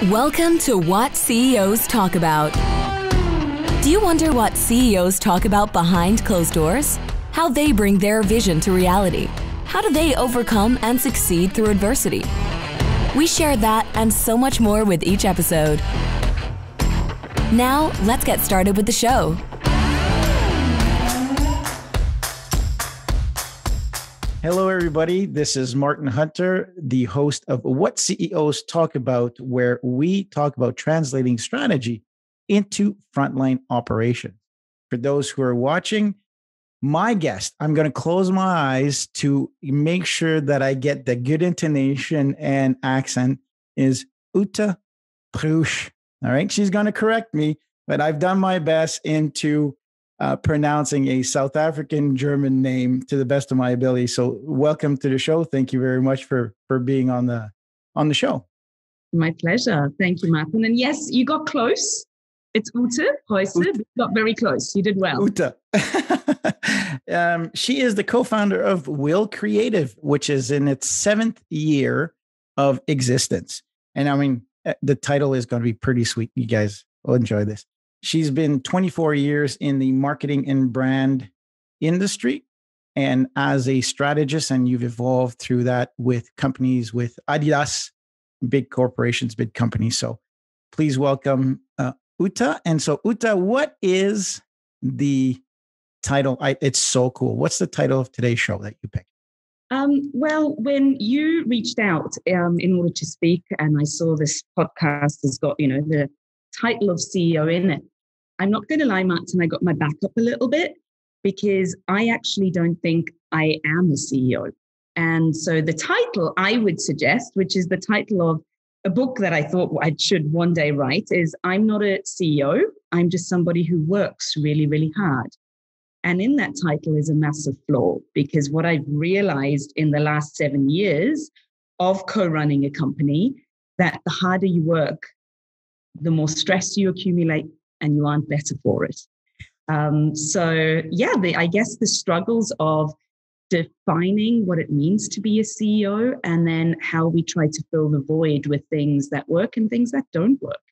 Welcome to What CEOs Talk About. Do you wonder what CEOs talk about behind closed doors? How they bring their vision to reality? How do they overcome and succeed through adversity? We share that and so much more with each episode. Now, let's get started with the show. Hello, everybody. This is Martin Hunter, the host of What CEOs Talk About, where we talk about translating strategy into frontline operations. For those who are watching, my guest, I'm going to close my eyes to make sure that I get the good intonation and accent, is Ute Preusse. All right. She's going to correct me, but I've done my best into pronouncing a South African German name to the best of my ability. So welcome to the show. Thank you very much for being on the show. My pleasure. Thank you, Martin. And yes, you got close. It's Ute Preusse. You got very close. You did well. Ute. She is the co-founder of Will Creative, which is in its 7th year of existence. And I mean, the title is going to be pretty sweet. You guys will enjoy this. She's been 24 years in the marketing and brand industry and as a strategist, and you've evolved through that with companies with Adidas, big corporations, big companies. So please welcome Ute. And so Ute, what is the title? It's so cool. What's the title of today's show that you picked? Well, when you reached out in order to speak, and I saw this podcast has got, the title of CEO in it, I'm not going to lie, Martin, I got my back up a little bit because I actually don't think I am a CEO. And so the title I would suggest, which is the title of a book that I thought I should one day write, is I'm not a CEO. I'm just somebody who works really, really hard. And in that title is a massive flaw because what I've realized in the last 7 years of co-running a company, that the harder you work, the more stress you accumulate and you aren't better for it. I guess the struggles of defining what it means to be a CEO and then how we try to fill the void with things that work and things that don't work.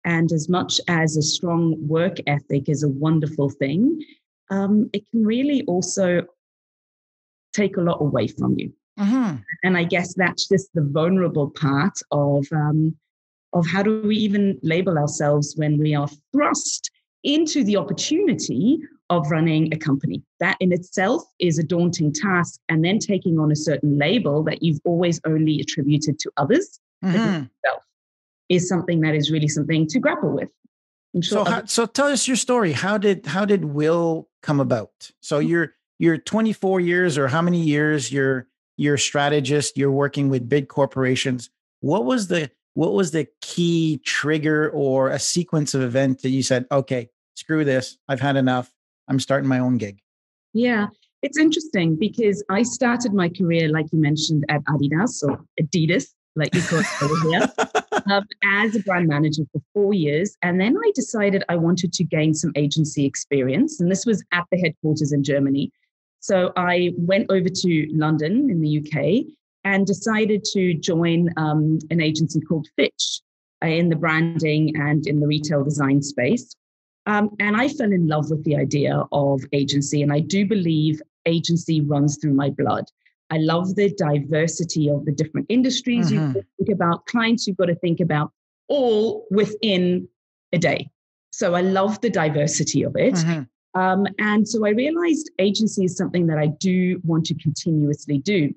And as much as a strong work ethic is a wonderful thing, it can really also take a lot away from you. Mm-hmm. And I guess that's just the vulnerable part of how do we even label ourselves when we are thrust into the opportunity of running a company. That in itself is a daunting task, and then taking on a certain label that you've always only attributed to others itself is something that is really something to grapple with. I'm sure so tell us your story. How did Will come about? So you're 24 years, or how many years you're a strategist, you're working with big corporations. What was the key trigger or a sequence of events that you said, okay, screw this, I've had enough, I'm starting my own gig? Yeah, it's interesting because I started my career, like you mentioned, at Adidas, or Adidas, like you call it over here, as a brand manager for 4 years. And then I decided I wanted to gain some agency experience. And this was at the headquarters in Germany. So I went over to London in the UK and decided to join an agency called Fitch in the branding and in the retail design space. And I fell in love with the idea of agency. And I do believe agency runs through my blood. I love the diversity of the different industries you've got to think about, clients you've got to think about, all within a day. So I love the diversity of it. And so I realized agency is something that I do want to continuously do.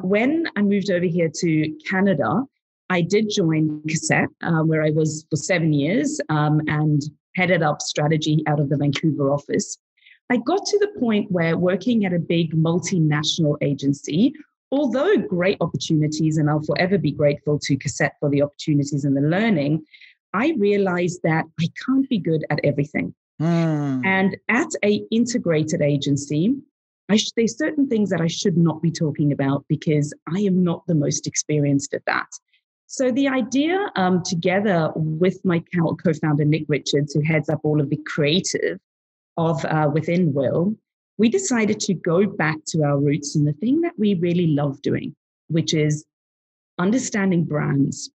When I moved over here to Canada, I did join Cassette, where I was for 7 years and headed up strategy out of the Vancouver office. I got to the point where working at a big multinational agency, although great opportunities, and I'll forever be grateful to Cassette for the opportunities and the learning, I realized that I can't be good at everything. And at an integrated agency, there's certain things that I should not be talking about because I am not the most experienced at that. So the idea, together with my co-founder, Nick Richards, who heads up all of the creative of within Will, we decided to go back to our roots and the thing that we really love doing, which is understanding brands,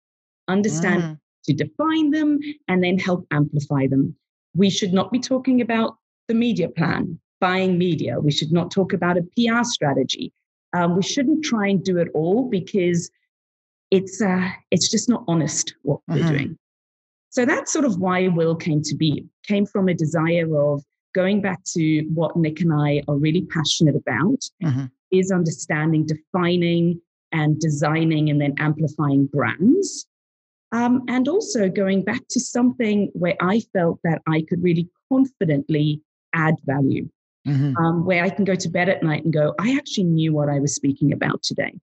understand to define them, and then help amplify them. We should not be talking about the media plan, buying media. We should not talk about a PR strategy. We shouldn't try and do it all because it's just not honest what we're doing. So that's sort of why Will came to be. It came from a desire of going back to what Nick and I are really passionate about, is understanding, defining, and designing, and then amplifying brands. And also going back to something where I felt that I could really confidently add value, where I can go to bed at night and go, I actually knew what I was speaking about today.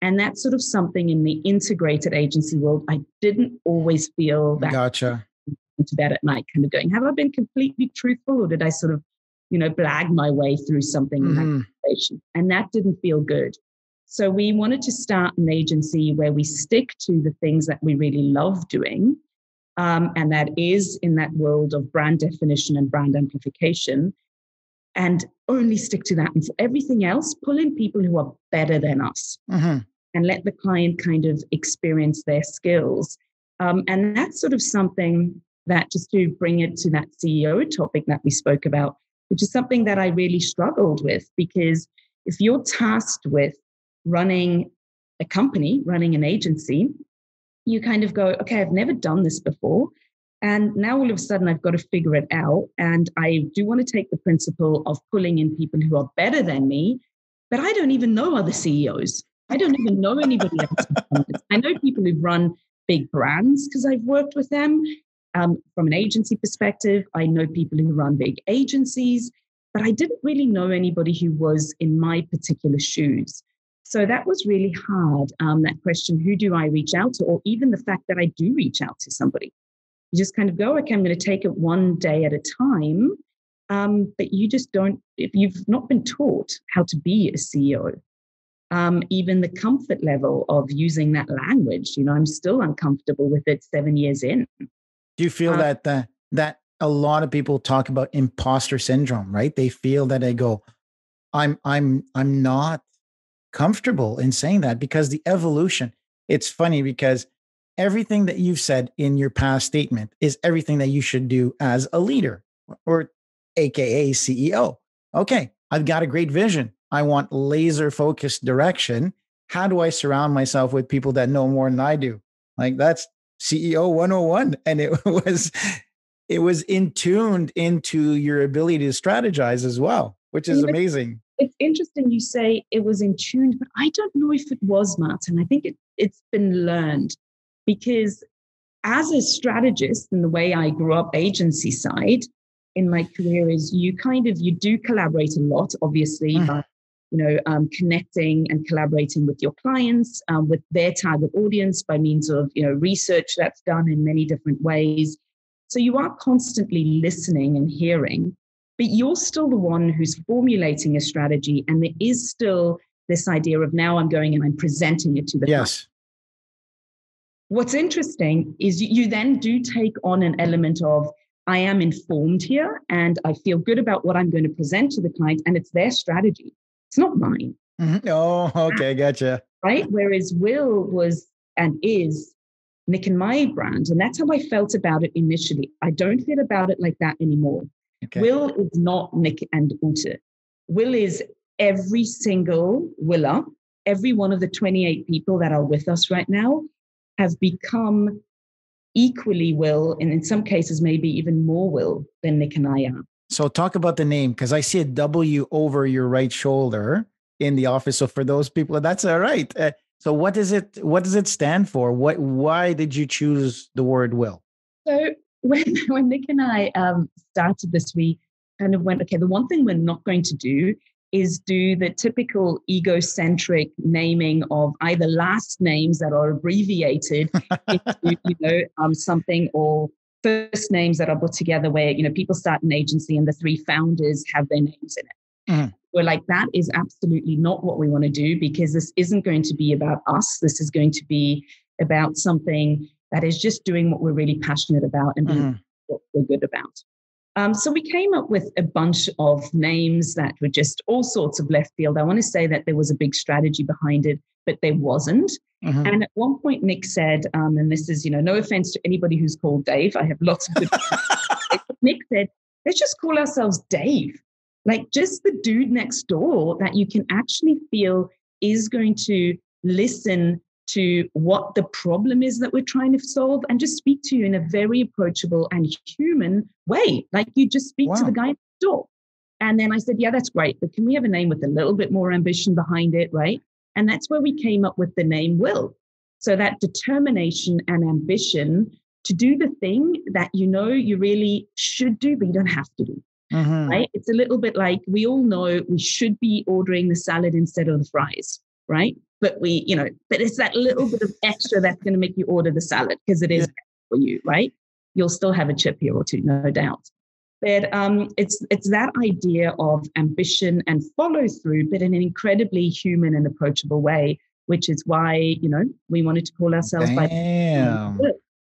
And that's sort of something in the integrated agency world, I didn't always feel that. Gotcha. To bed at night kind of going, have I been completely truthful, or did I sort of, blag my way through something in that conversation? And that didn't feel good. So we wanted to start an agency where we stick to the things that we really love doing. And that is in that world of brand definition and brand amplification, and only stick to that. And for everything else, pull in people who are better than us and let the client kind of experience their skills. And that's sort of something that, just to bring it to that CEO topic that we spoke about, which is something that I really struggled with, because if you're tasked with running a company, running an agency, you kind of go, okay, I've never done this before. And now all of a sudden I've got to figure it out. And I do want to take the principle of pulling in people who are better than me, but I don't even know other CEOs. I don't even know anybody else. I know people who've run big brands because I've worked with them. From an agency perspective, I know people who run big agencies, but I didn't really know anybody who was in my particular shoes. So that was really hard, that question, who do I reach out to? Or even the fact that I do reach out to somebody. You just kind of go, okay, I'm going to take it one day at a time. But you just don't, if you've not been taught how to be a CEO, even the comfort level of using that language, I'm still uncomfortable with it 7 years in. Do you feel that a lot of people talk about imposter syndrome, right? They feel that they go, I'm not comfortable in saying that, because the evolution, it's funny because everything that you've said in your past statement is everything that you should do as a leader, or AKA CEO. Okay, I've got a great vision. I want laser focused direction. How do I surround myself with people that know more than I do? Like, that's CEO 101. And it was tuned into your ability to strategize as well, which is amazing. It's interesting you say it was in tune, but I don't know if it was, Martin. I think it's been learned, because as a strategist, and the way I grew up agency side in my career is you do collaborate a lot, obviously, by connecting and collaborating with your clients, with their target audience by means of research that's done in many different ways. So you are constantly listening and hearing, but you're still the one who's formulating a strategy, and there is still this idea of, now I'm going and I'm presenting it to the client. What's interesting is you then do take on an element of, I am informed here and I feel good about what I'm going to present to the client, and it's their strategy. It's not mine. Oh, okay. Gotcha. Right. Whereas Will was and is Nick and my brand. And that's how I felt about it initially. I don't feel about it like that anymore. Okay. Will is not Nick and Ute. Will is every single Willer. Every one of the 28 people that are with us right now have become equally Will, and in some cases, maybe even more Will than Nick and I are. So talk about the name, because I see a W over your right shoulder in the office. So for those people, that's all right. So what does it stand for? Why did you choose the word Will? So when Nick and I started this, we kind of went, okay, the one thing we're not going to do is do the typical egocentric naming of either last names that are abbreviated into something, or first names that are put together where people start an agency and the three founders have their names in it. We're like, that is absolutely not what we want to do, because this isn't going to be about us. This is going to be about something that is just doing what we're really passionate about and doing what we're good about. So we came up with a bunch of names that were just all sorts of left field. I want to say that there was a big strategy behind it, but there wasn't. Mhm. And at one point, Nick said, and this is, no offense to anybody who's called Dave. I have lots of good friends. Nick said, let's just call ourselves Dave. Like just the dude next door that you can actually feel is going to listen to what the problem is that we're trying to solve and just speak to you in a very approachable and human way. Like you just speak to the guy next door. And then I said, yeah, that's great. But can we have a name with a little bit more ambition behind it, right? And that's where we came up with the name Will. So that determination and ambition to do the thing that you really should do, but you don't have to do, right? It's a little bit like we all know we should be ordering the salad instead of the fries, right? But but it's that little bit of extra that's going to make you order the salad because it is for you, right? You'll still have a chip here or two, no doubt. But it's that idea of ambition and follow through, but in an incredibly human and approachable way, which is why, we wanted to call ourselves Damn.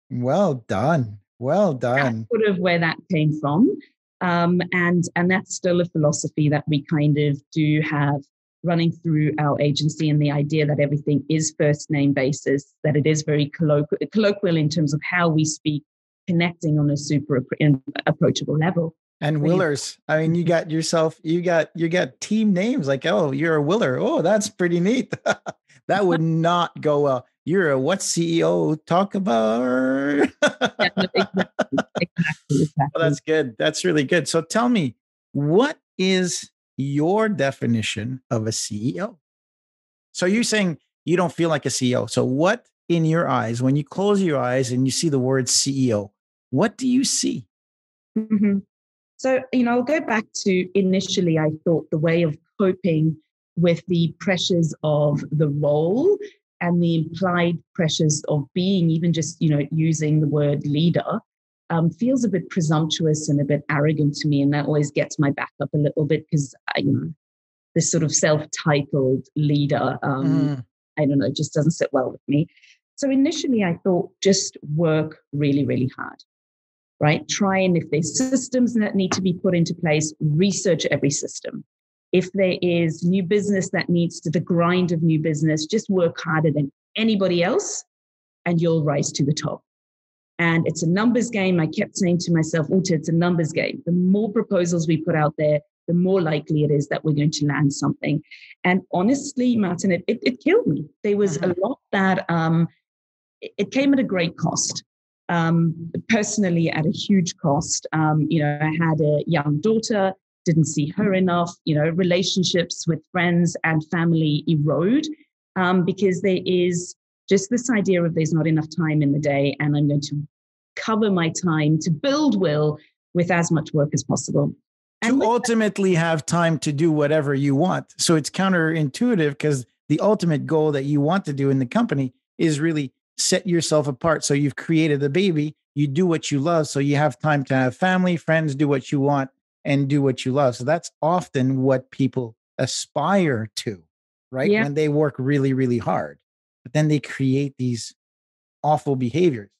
Well done. Well done. That's sort of where that came from. And that's still a philosophy that we kind of do have running through our agency, and the idea that everything is first name basis, that it is very colloquial in terms of how we speak, connecting on a super approachable level. And Willers, I mean, you got team names like, oh, you're a Willer. Oh, that's pretty neat. That would not go well. You're a what CEO talk about? Exactly. Well, that's good. That's really good. So tell me, what is your definition of a CEO? So you're saying you don't feel like a CEO. So what in your eyes, when you close your eyes and you see the word CEO, what do you see? Mm-hmm. So, I'll go back to initially, I thought the way of coping with the pressures of the role and the implied pressures of being, even just, using the word leader, feels a bit presumptuous and a bit arrogant to me. And that always gets my back up a little bit because, this sort of self-titled leader, I don't know, just doesn't sit well with me. So initially I thought just work really, really hard, right? Try, and if there's systems that need to be put into place, research every system. If there is new business that needs to, the grind of new business, just work harder than anybody else and you'll rise to the top. And it's a numbers game. I kept saying to myself, Ute, it's a numbers game. The more proposals we put out there, the more likely it is that we're going to land something. And honestly, Martin, it killed me. There was a lot that it came at a great cost. Personally, at a huge cost. I had a young daughter, didn't see her enough, relationships with friends and family erode because there is just this idea of there's not enough time in the day, and I'm going to cover my time to build Will with as much work as possible. To ultimately have time to do whatever you want. So it's counterintuitive because the ultimate goal that you want to do in the company is really set yourself apart. So you've created a baby, you do what you love. So you have time to have family, friends, do what you want and do what you love. So that's often what people aspire to, right? Yeah. When they work really, really hard, but then they create these awful behaviors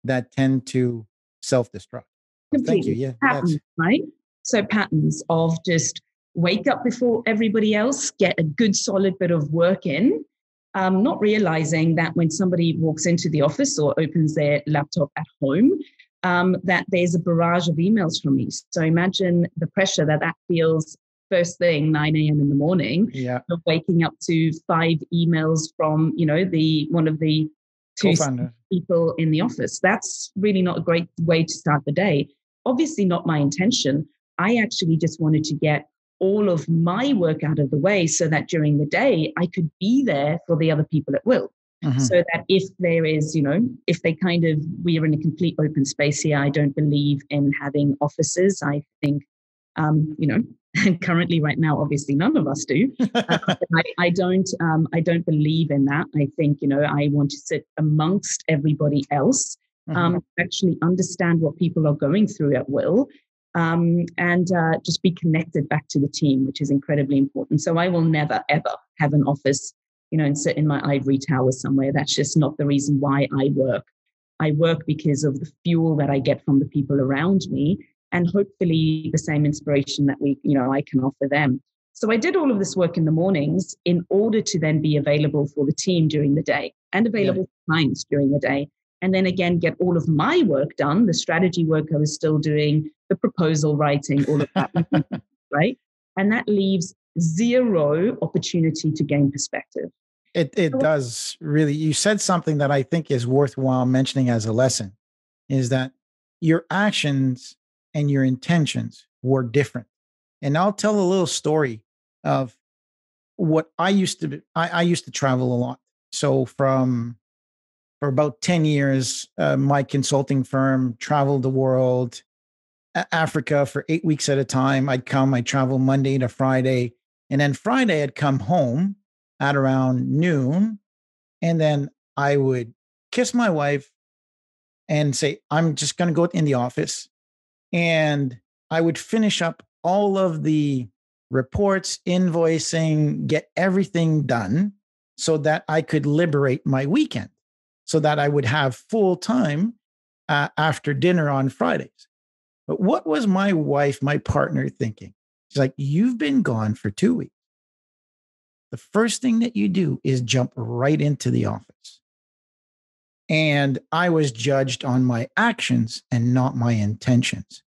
that tend to self-destruct. Well, thank you. Yeah. Patterns, right? So patterns of just wake up before everybody else, get a good solid bit of work in, not realizing that when somebody walks into the office or opens their laptop at home, that there's a barrage of emails from me. So imagine the pressure that feels first thing, 9 a.m. in the morning, of waking up to 5 emails from, one of the two people in the office. That's really not a great way to start the day. Obviously not my intention. I actually just wanted to get all of my work out of the way so that during the day I could be there for the other people at will. So that if there is, if they we're in a complete open space here, I don't believe in having offices. I think, currently right now, obviously none of us do. I don't believe in that. I think, I want to sit amongst everybody else, actually understand what people are going through at will, and just be connected back to the team, which is incredibly important. So I will never, ever have an office, and sit in my ivory tower somewhere. That's just not the reason why I work. I work because of the fuel that I get from the people around me, and hopefully the same inspiration that I can offer them. So I did all of this work in the mornings in order to then be available for the team during the day and available for clients during the day. And then again, get all of my work done, the strategy work I was still doing, the proposal writing, all of that, right? And that leaves zero opportunity to gain perspective. It does really. You said something that I think is worthwhile mentioning as a lesson, is that your actions and your intentions were different. And I'll tell a little story of what I used to do. I used to travel a lot. So for about 10 years, my consulting firm traveled the world, Africa for 8 weeks at a time. I'd travel Monday to Friday. And then Friday, I'd come home at around noon. And then I would kiss my wife and say, I'm just going to go in the office. And I would finish up all of the reports, invoicing, get everything done so that I could liberate my weekend, so that I would have full time after dinner on Fridays. But what was my wife, my partner, thinking? She's like, you've been gone for 2 weeks. The first thing that you do is jump right into the office. And I was judged on my actions and not my intentions.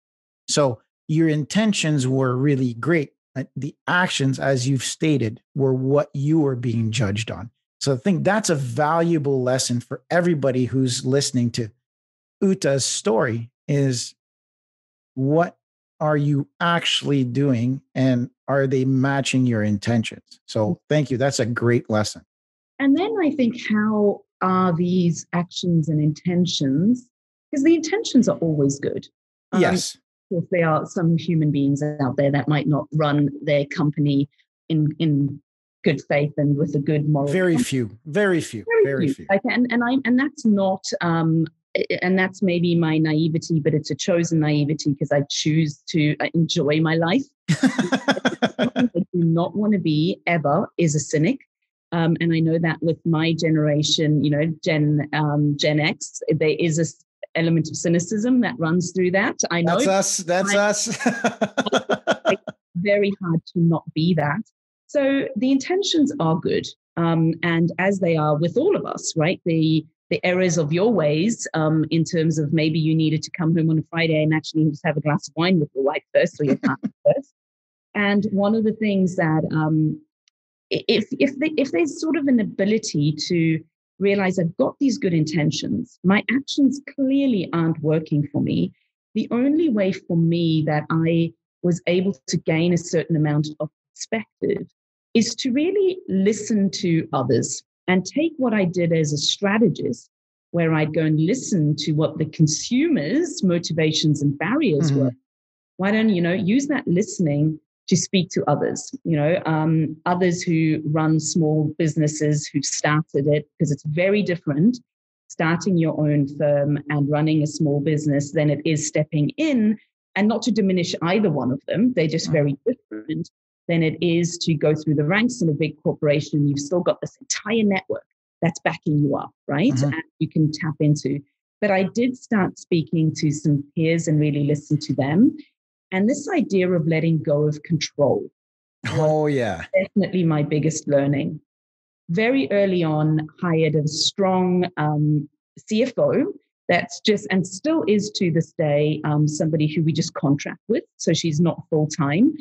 So your intentions were really great. The actions, as you've stated, were what you were being judged on. So I think that's a valuable lesson for everybody who's listening to Ute's story, is what are you actually doing, and are they matching your intentions? So thank you. That's a great lesson. And then I think, how are these actions and intentions? Because the intentions are always good. Yes. If there are some human beings out there that might not run their company in good faith and with a good moral. Very few. Like, and that's not and that's maybe my naivety, but it's a chosen naivety because I choose to enjoy my life. I do not want to be ever is a cynic. And I know that with my generation, Gen X, there is a element of cynicism that runs through that. I know that's us. It's very hard to not be that. So the intentions are good. And as they are with all of us, right? The errors of your ways, in terms of maybe you needed to come home on a Friday and actually just have a glass of wine with your wife first or your partner first. And one of the things that if there's sort of an ability to realize I've got these good intentions, my actions clearly aren't working for me. The only way for me that I was able to gain a certain amount of perspective is to really listen to others and take what I did as a strategist, where I'd go and listen to what the consumers' motivations and barriers were. Why don't use that listening to speak to others, others who run small businesses, who started it, because it's very different starting your own firm and running a small business than it is stepping in, and not to diminish either one of them. They're just very different than it is to go through the ranks in a big corporation. You've still got this entire network that's backing you up, right? And you can tap into. But I did start speaking to some peers and really listen to them. And this idea of letting go of control. Oh, yeah. Definitely my biggest learning. Very early on, hired a strong CFO that's just, and still is to this day, somebody who we just contract with. So she's not full-time,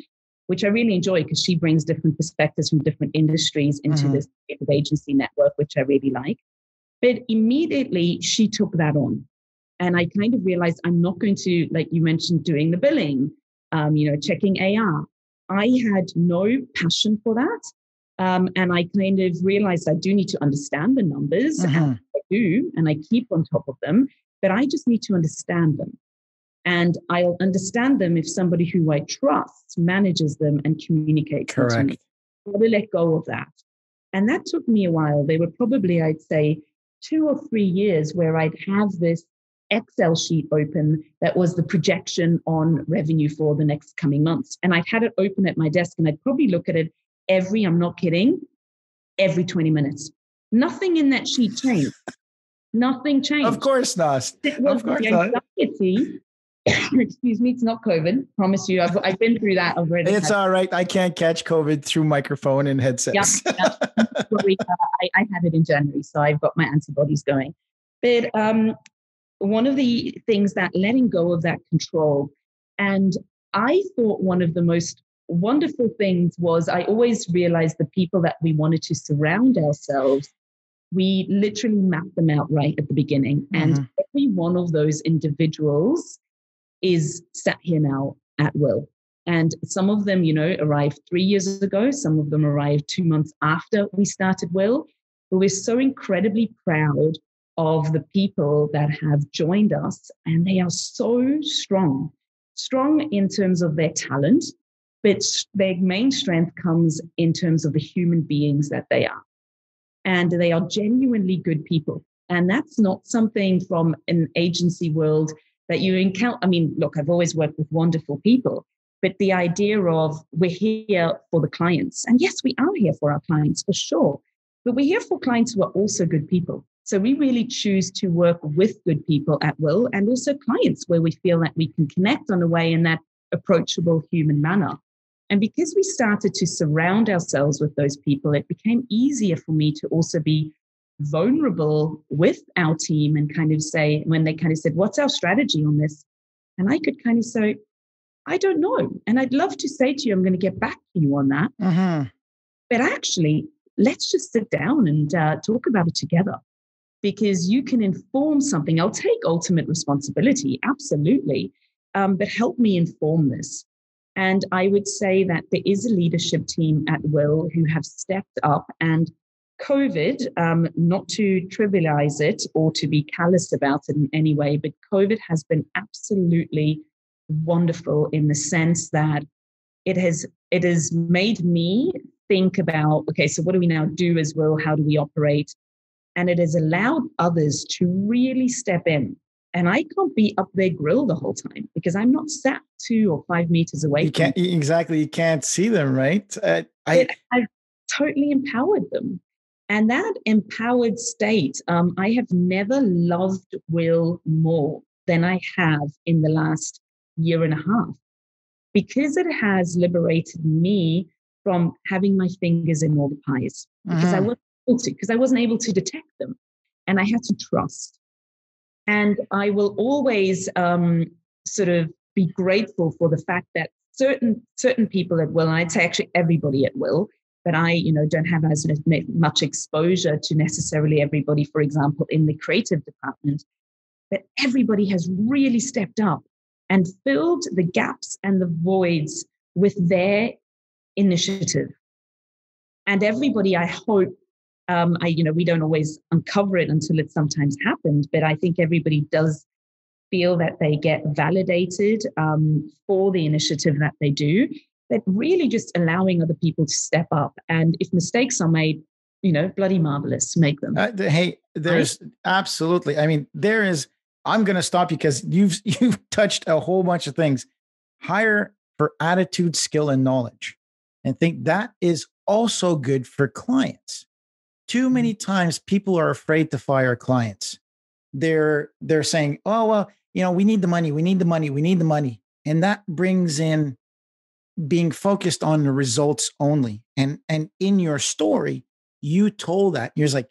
which I really enjoy because she brings different perspectives from different industries into this agency network, which I really like. But immediately she took that on. And I kind of realized I'm not going to, like you mentioned, doing the billing, checking AR. I had no passion for that. And I kind of realized I do need to understand the numbers, and I do, and I keep on top of them, but I just need to understand them. And I'll understand them if somebody who I trust manages them and communicates. Correct. I've got to let go of that. And that took me a while. They were probably, I'd say, 2 or 3 years where I'd have this Excel sheet open that was the projection on revenue for the next coming months. And I'd had it open at my desk, and I'd probably look at it I'm not kidding, every 20 minutes. Nothing in that sheet changed. Nothing changed. Of course not. It was the anxiety Excuse me, it's not COVID. Promise you, I've been through that already. It's all right. I can't catch COVID through microphone and headsets. Yeah. Sorry, I had it in January, so I've got my antibodies going. But one of the things that letting go of that control, and I thought one of the most wonderful things was I always realized the people that we wanted to surround ourselves, we literally mapped them out right at the beginning. And every one of those individuals is sat here now at will. And some of them, arrived 3 years ago. Some of them arrived 2 months after we started Will. But we're so incredibly proud of the people that have joined us. And they are so strong in terms of their talent, but their main strength comes in terms of the human beings that they are. And they are genuinely good people. And that's not something from an agency world that you encounter. I mean, look, I've always worked with wonderful people, but the idea of we're here for the clients. And yes, we are here for our clients for sure, but we're here for clients who are also good people. So we really choose to work with good people at will, and also clients where we feel that we can connect on a way in that approachable human manner. And because we started to surround ourselves with those people, it became easier for me to also be vulnerable with our team and kind of say, when they kind of said, what's our strategy on this? And I could kind of say, I don't know. And I'd love to say to you, I'm going to get back to you on that. But actually, let's just sit down and talk about it together, because you can inform something. I'll take ultimate responsibility, absolutely, but help me inform this. And I would say that there is a leadership team at Will who have stepped up, and COVID, not to trivialize it or to be callous about it in any way, but COVID has been absolutely wonderful in the sense that it has made me think about, okay, so what do we now do as Will? How do we operate? And it has allowed others to really step in. And I can't be up their grill the whole time because I'm not sat 2 or 5 meters away. You can't exactly. You can't see them, right? I've totally empowered them, and that empowered state. I have never loved Will more than I have in the last year and a half, because it has liberated me from having my fingers in all the pies because I wasn't able to detect them, and I had to trust. And I will always sort of be grateful for the fact that certain people at Will, and I'd say actually everybody at Will, but I don't have as much exposure to necessarily everybody, for example, in the creative department, but everybody has really stepped up and filled the gaps and the voids with their initiative. And everybody, I hope, we don't always uncover it until it sometimes happened, but I think everybody does feel that they get validated for the initiative that they do, but really just allowing other people to step up. And if mistakes are made, bloody marvelous, make them. Hey, there's absolutely, I'm going to stop you because you've touched a whole bunch of things. Hire for attitude, skill, and knowledge. And think that is also good for clients. Too many times people are afraid to fire clients. They're saying, oh, well, we need the money. We need the money. We need the money. And that brings in being focused on the results only. And in your story, you told that. You're like,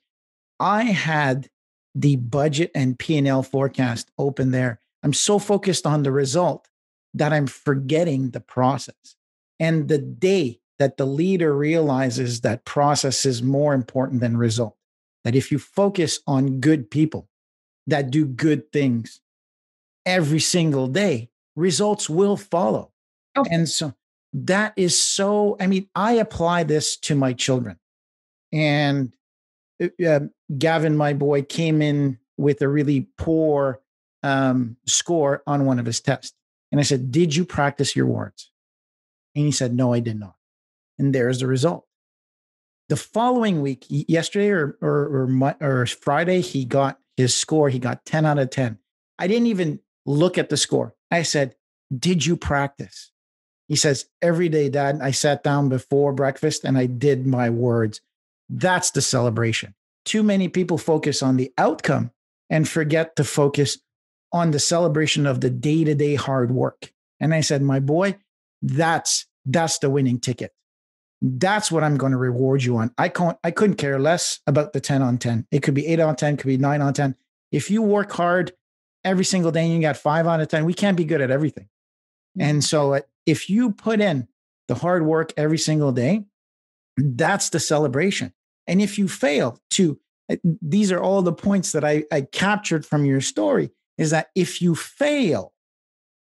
I had the budget and P&L forecast open there. I'm so focused on the result that I'm forgetting the process. And the day that the leader realizes that process is more important than result, that if you focus on good people that do good things every single day, results will follow. Okay. And so that is so, I apply this to my children. And Gavin, my boy, came in with a really poor score on one of his tests. And I said, did you practice your words? And he said, no, I did not. And there's the result. The following week, yesterday or Friday, he got his score. He got 10 out of 10. I didn't even look at the score. I said, did you practice? He says, every day, Dad, I sat down before breakfast and I did my words. That's the celebration. Too many people focus on the outcome and forget to focus on the celebration of the day-to-day hard work. And I said, my boy, that's the winning ticket. That's what I'm going to reward you on. I couldn't care less about the 10 on 10. It could be 8 on 10, could be 9 on 10. If you work hard every single day and you got 5 out of 10, we can't be good at everything. And so if you put in the hard work every single day, that's the celebration. And if you fail to, these are all the points that I captured from your story, is that if you fail,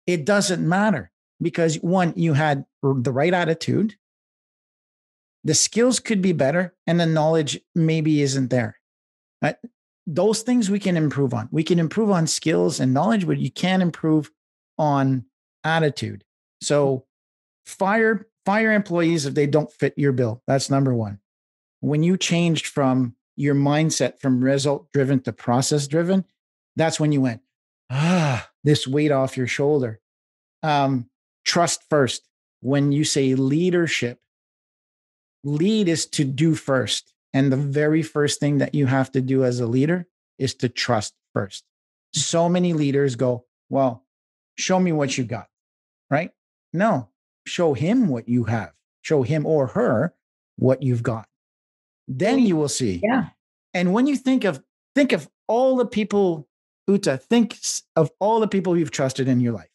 it doesn't matter because one, you had the right attitude, the skills could be better, and the knowledge maybe isn't there. Those things we can improve on. We can improve on skills and knowledge, but you can't improve on attitude. So fire employees if they don't fit your bill. That's number one. When you changed from your mindset from result driven to process driven, that's when you went, this weight off your shoulder. Trust first. When you say leadership, lead is to do first. And the very first thing that you have to do as a leader is to trust first. So many leaders go, well, show me what you got, right? No, show him what you have. Show him or her what you've got. Then you will see. Yeah. And when you think of all the people, Ute, think of all the people you've trusted in your life.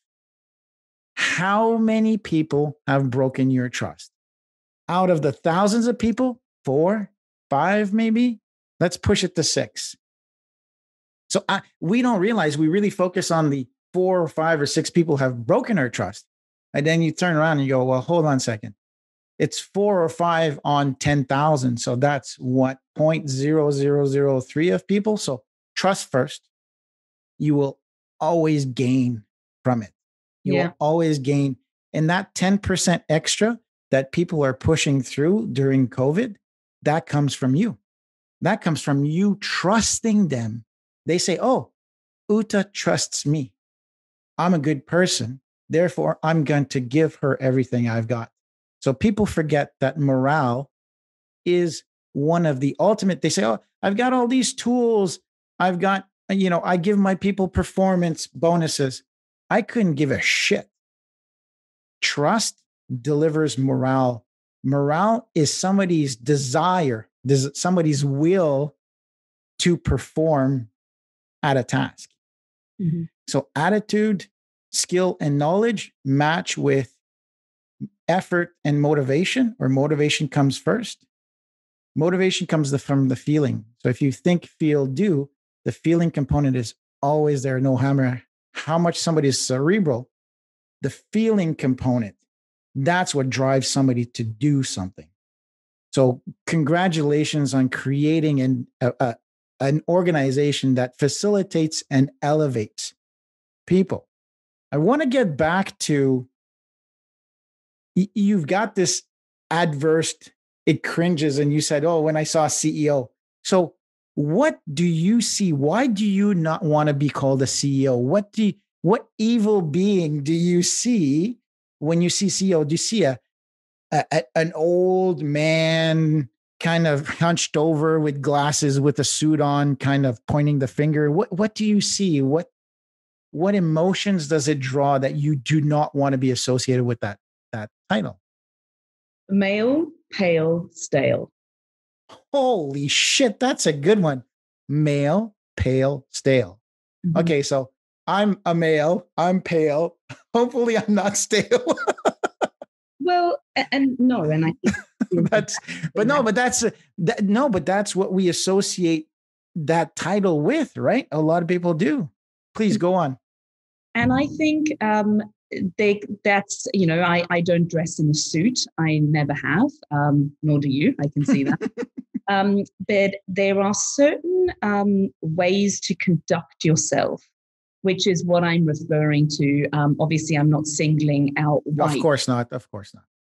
How many people have broken your trust? Out of the thousands of people, 4, 5, maybe. Let's push it to 6. So we don't realize we really focus on the 4 or 5 or 6 people have broken our trust. And then you turn around and you go, well, hold on a second. It's 4 or 5 on 10,000. So that's what, 0.0003 of people. So trust first. You will always gain from it. You will always gain. And that 10% extra that people are pushing through during COVID, that comes from you. That comes from you trusting them. They say, oh, Ute trusts me. I'm a good person. Therefore, I'm going to give her everything I've got. So people forget that morale is one of the ultimate. They say, oh, I've got all these tools. I've got, I give my people performance bonuses. I couldn't give a shit. Trust delivers morale. Morale is somebody's desire, somebody's will to perform at a task. Mm-hmm. So attitude, skill, and knowledge match with effort and motivation, or motivation comes first. Motivation comes from the feeling. So if you think, feel, do, the feeling component is always there. No matter how much somebody is cerebral, the feeling component, that's what drives somebody to do something. So congratulations on creating an organization that facilitates and elevates people. I want to get back to, you've got this adverse, it cringes, and you said, oh, when I saw CEO. So what do you see? Why do you not want to be called a CEO? What evil being do you see when you see CEO? Do you see an old man kind of hunched over with glasses with a suit on, kind of pointing the finger? What do you see? What emotions does it draw that you do not want to be associated with that title? Male, pale, stale. Holy shit, that's a good one. Male, pale, stale. Mm-hmm. Okay, so I'm a male, I'm pale. Hopefully I'm not stale. Well, and I think but that's what we associate that title with, right? A lot of people do. Please go on. And I think that's, I don't dress in a suit. I never have, nor do you. I can see that. But there are certain ways to conduct yourself, which is what I'm referring to. Obviously, I'm not singling out white. Of course not.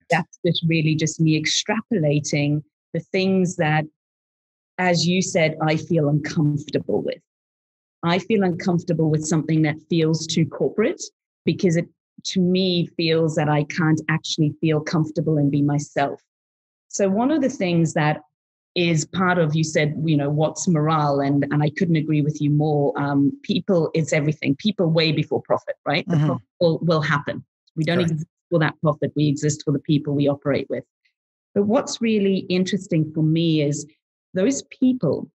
That's just really just me extrapolating the things that, as you said, I feel uncomfortable with. I feel uncomfortable with something that feels too corporate because it, to me, feels that I can't actually feel comfortable and be myself. So one of the things that is part of, you said, what's morale? And I couldn't agree with you more. People, it's everything. People way before profit, right? The profit will happen. We don't exist for that profit. We exist for the people we operate with. But what's really interesting for me is those people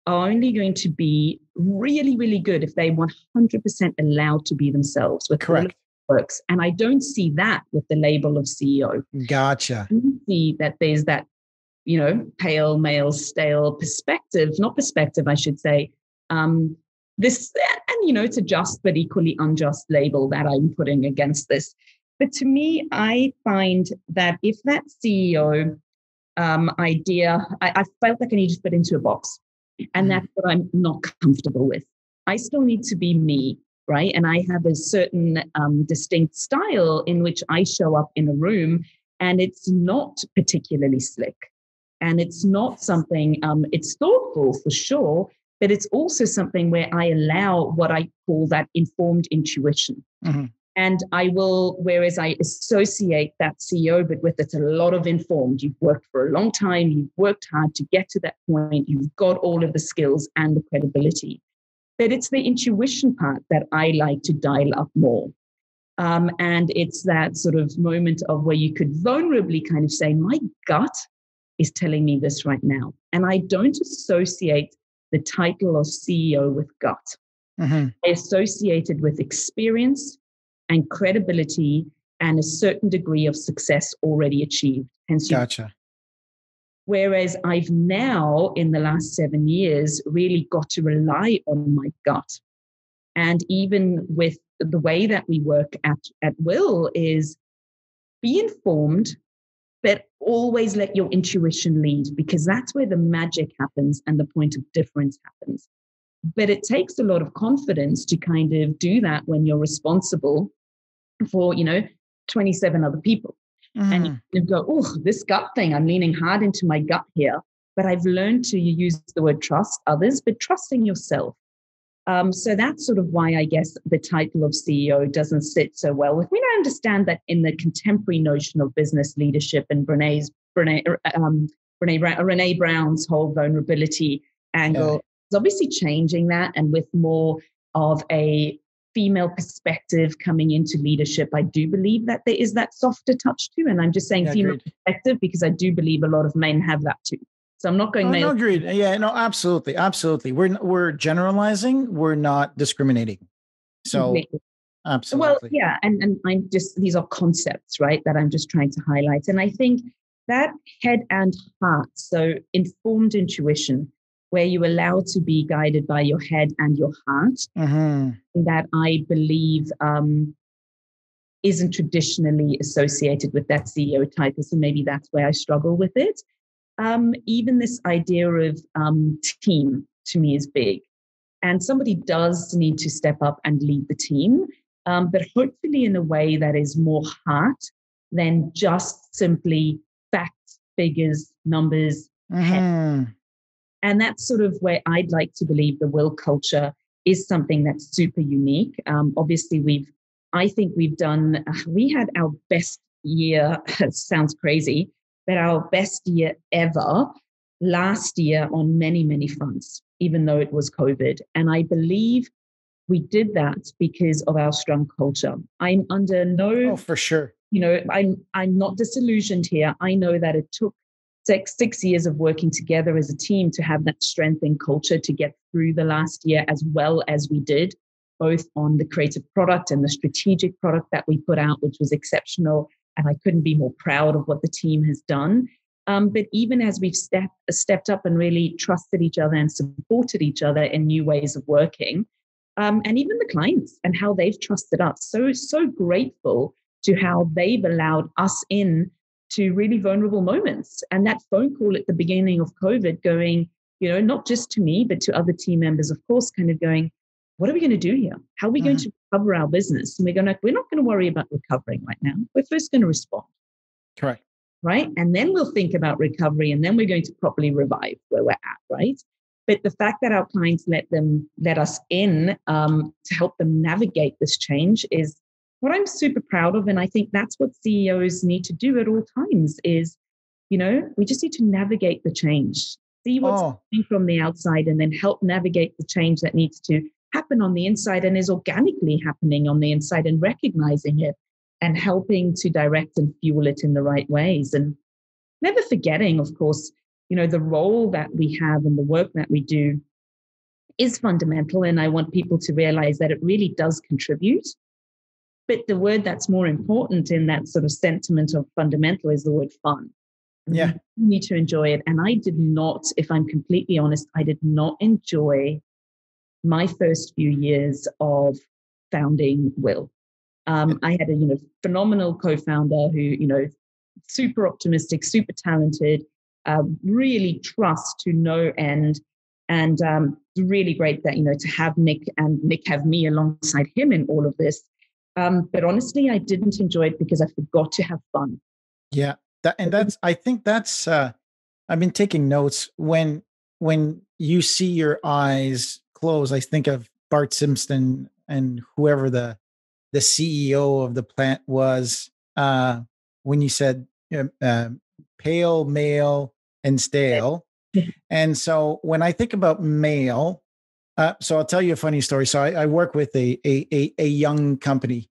are only going to be really, really good if they 100% allowed to be themselves with correct works. And I don't see that with the label of CEO. Gotcha. I see that there's that, pale, male, stale perspective, I should say. This, and, it's a just but equally unjust label that I'm putting against this. But to me, I find that if that CEO idea, I felt like I need to fit into a box. And that's what I'm not comfortable with. I still need to be me, right? And I have a certain distinct style in which I show up in a room, and it's not particularly slick. And it's not something, it's thoughtful for sure, but it's also something where I allow what I call that informed intuition. And I will, whereas I associate that CEO, but with it a lot of informed. You've worked for a long time, you've worked hard to get to that point, you've got all of the skills and the credibility. But it's the intuition part that I like to dial up more. And it's that sort of moment of where you could vulnerably kind of say, my gut is telling me this right now. And I don't associate the title of CEO with gut. I associate it with experience and credibility and a certain degree of success already achieved. Hence, gotcha. Whereas I've now, in the last 7 years, really got to rely on my gut. And even with the way that we work at Will is be informed, but always let your intuition lead, because that's where the magic happens and the point of difference happens. But it takes a lot of confidence to kind of do that when you're responsible for, 27 other people. And you go, oh, this gut thing, I'm leaning hard into my gut here. But I've learned to use the word trust others, but trusting yourself. So that's sort of why I guess the title of CEO doesn't sit so well with me. I understand that in the contemporary notion of business leadership and Brene Brown's whole vulnerability angle is obviously changing that, and with more of a female perspective coming into leadership, I do believe that there is that softer touch too. And I'm just saying female perspective because I do believe a lot of men have that too. So I'm not going male. No, agreed. Yeah, no, absolutely. Absolutely. We're generalizing. We're not discriminating. So absolutely. Well, yeah. And I'm just, these are concepts, right, that I'm just trying to highlight. And I think that head and heart, so informed intuition, where you allow to be guided by your head and your heart, that I believe isn't traditionally associated with that CEO title. So maybe that's where I struggle with it. Even this idea of team to me is big. And somebody does need to step up and lead the team, but hopefully in a way that is more heart than just simply facts, figures, numbers, head. And that's sort of where I'd like to believe the Will culture is something that's super unique. Obviously, we had our best year, it sounds crazy, but our best year ever last year on many, many fronts, even though it was COVID. And I believe we did that because of our strong culture. I'm under no... Oh, for sure. I'm not disillusioned here. I know that it took six years of working together as a team to have that strength in culture to get through the last year as well as we did, both on the creative product and the strategic product that we put out, which was exceptional. And I couldn't be more proud of what the team has done. But even as we've stepped up and really trusted each other and supported each other in new ways of working, and even the clients and how they've trusted us. So grateful to how they've allowed us in to really vulnerable moments. And that phone call at the beginning of COVID going, not just to me, but to other team members, of course, kind of going, what are we going to do here? How are we going to recover our business? And we're not going to worry about recovering right now. We're first going to respond. Correct. Right. And then we'll think about recovery, and then we're going to properly revive where we're at. Right. But the fact that our clients let us in to help them navigate this change is what I'm super proud of. And I think that's what CEOs need to do at all times is, we just need to navigate the change. see what's happening from the outside, and then help navigate the change that needs to happen on the inside and is organically happening on the inside, and recognizing it and helping to direct and fuel it in the right ways. And never forgetting, of course, the role that we have and the work that we do is fundamental. And I want people to realize that it really does contribute. But the word that's more important in that sort of sentiment of fundamental is the word fun. Yeah. You need to enjoy it. And I did not, if I'm completely honest, I did not enjoy my first few years of founding Will. I had a phenomenal co-founder who, super optimistic, super talented, really trust to no end. And really great that, to have Nick and Nick have me alongside him in all of this. But honestly, I didn't enjoy it because I forgot to have fun. Yeah. I think that's, I've been taking notes when you see your eyes close. I think of Bart Simpson and whoever the CEO of the plant was, when you said pale, male, and stale. And so when I think about male, so I'll tell you a funny story. So I work with a young company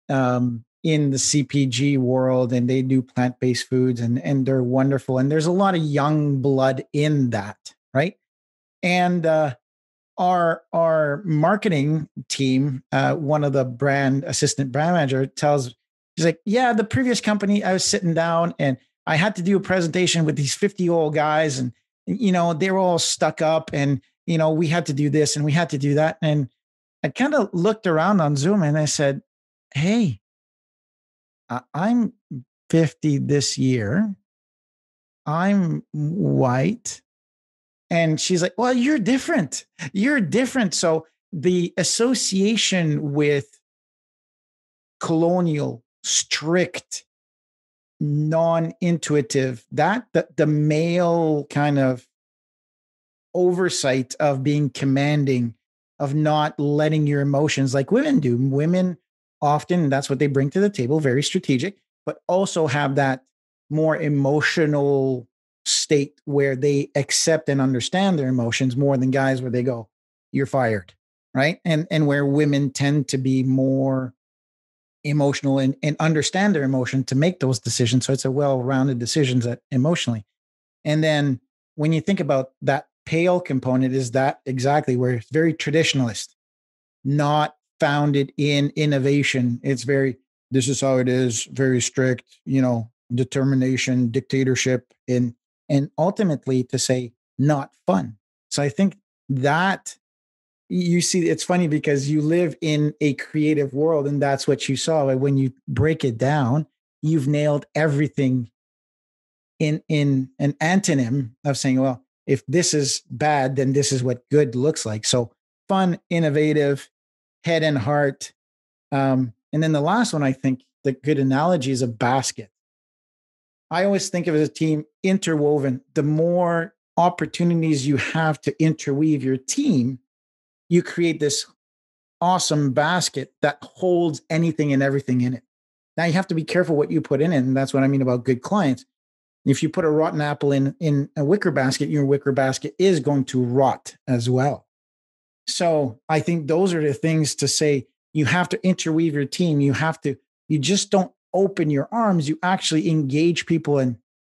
in the CPG world, and they do plant-based foods, and they're wonderful. And there's a lot of young blood in that, right? And our marketing team, one of the assistant brand manager he's like, yeah, the previous company, I was sitting down and I had to do a presentation with these 50-year-old guys, and they were all stuck up, and we had to do this and we had to do that. And I kind of looked around on Zoom and I said, hey, I'm 50 this year. I'm white. And she's like, well, you're different. You're different. So the association with colonial, strict, non-intuitive, that the male kind of oversight of being commanding, of not letting your emotions, like women do. Women often, that's what they bring to the table, very strategic, but also have that more emotional state where they accept and understand their emotions more than guys, where they go, you're fired, right? And where women tend to be more emotional and understand their emotion to make those decisions. So it's a well-rounded decisions that emotionally. And then when you think about that pale component, is that exactly where it's very traditionalist, not founded in innovation. It's very, this is how it is, very strict, determination, dictatorship, and ultimately to say not fun. So I think that you see, it's funny because you live in a creative world and that's what you saw. And when you break it down, you've nailed everything in an antonym of saying, well, if this is bad, then this is what good looks like. So fun, innovative, head and heart. And then the last one, I think the good analogy is a basket. I always think of it as a team interwoven. The more opportunities you have to interweave your team, you create this awesome basket that holds anything and everything in it. Now you have to be careful what you put in it. And that's what I mean about good clients. If you put a rotten apple in a wicker basket, your wicker basket is going to rot as well. So I think those are the things to say. You have to interweave your team. You just don't open your arms. You actually engage people, and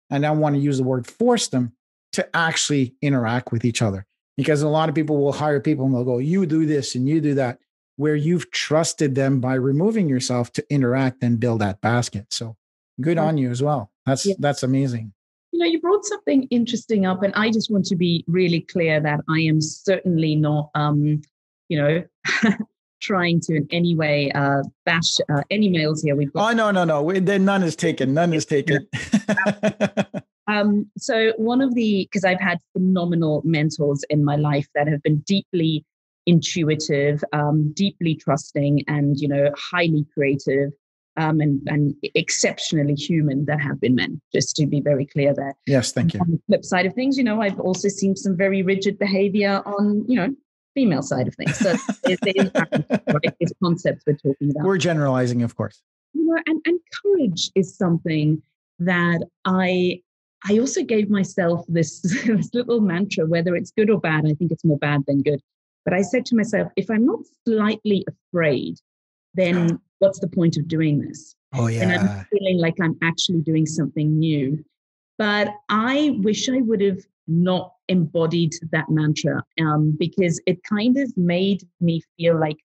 I don't want to use the word force them to actually interact with each other, because a lot of people will hire people and they'll go, you do this and you do that, where you've trusted them by removing yourself to interact and build that basket. So good on you as well. That's amazing. You brought something interesting up, and I just want to be really clear that I am certainly not, trying to in any way bash any males here. We've got. Oh, no. None is taken. None is taken. So because I've had phenomenal mentors in my life that have been deeply intuitive, deeply trusting, and, highly creative. And exceptionally human that have been men, just to be very clear there. Yes, thank you. On the flip side of things, I've also seen some very rigid behavior on, female side of things. So it's concepts we're talking about. We're generalizing, of course. And courage is something that I I also gave myself this, this little mantra, whether it's good or bad. I think it's more bad than good. But I said to myself, if I'm not slightly afraid, then what's the point of doing this? Oh, yeah. And I'm feeling like I'm actually doing something new. But I wish I would have not embodied that mantra, because it kind of made me feel like